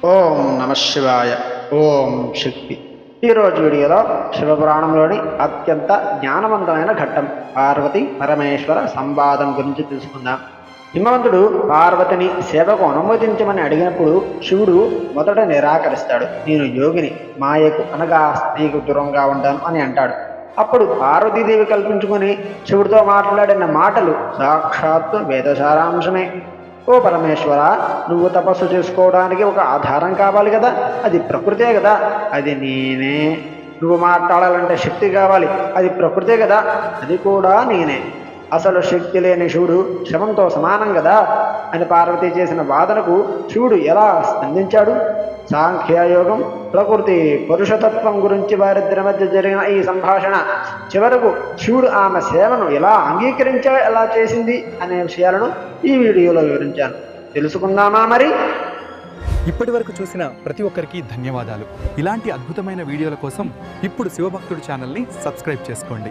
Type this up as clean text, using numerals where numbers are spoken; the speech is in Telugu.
ఓం నమ శివాయ. ఓం శక్తి. ఈరోజు వీడియోలో శివపురాణంలోని అత్యంత జ్ఞానవంతమైన ఘట్టం పార్వతి పరమేశ్వర సంవాదం గురించి తెలుసుకుందాం. హిమవంతుడు పార్వతిని సేవకు అనుమతించమని అడిగినప్పుడు శివుడు మొదట నిరాకరిస్తాడు. నేను యోగిని, మాయకు అనగా స్త్రీకు దూరంగా ఉంటాను అని అంటాడు. అప్పుడు పార్వతీదేవి కల్పించుకొని శివుడితో మాట్లాడిన మాటలు సాక్షాత్తు వేదసారాంశమే. ఓ పరమేశ్వర, నువ్వు తపస్సు చేసుకోవడానికి ఒక ఆధారం కావాలి కదా, అది ప్రకృతే కదా, అది నేనే. నువ్వు మాట్లాడాలంటే శక్తి కావాలి, అది ప్రకృతే కదా, అది కూడా నేనే. అసలు శక్తి లేని శివుడు శవంతో సమానం కదా అని పార్వతి చేసిన వాదనకు శివుడు ఎలా స్పందించాడు? సాంఖ్యయోగం, ప్రకృతి, పురుషతత్వం గురించి వారిద్దరి మధ్య జరిగిన ఈ సంభాషణ చివరకు శివుడు ఆమె సేవను ఎలా చేసింది అనే విషయాలను ఈ వీడియోలో వివరించాను. తెలుసుకుందామా మరి? ఇప్పటి వరకు చూసిన ప్రతి ఒక్కరికి ధన్యవాదాలు. ఇలాంటి అద్భుతమైన వీడియోల కోసం ఇప్పుడు శివభక్తుడు ఛానల్ని సబ్స్క్రైబ్ చేసుకోండి.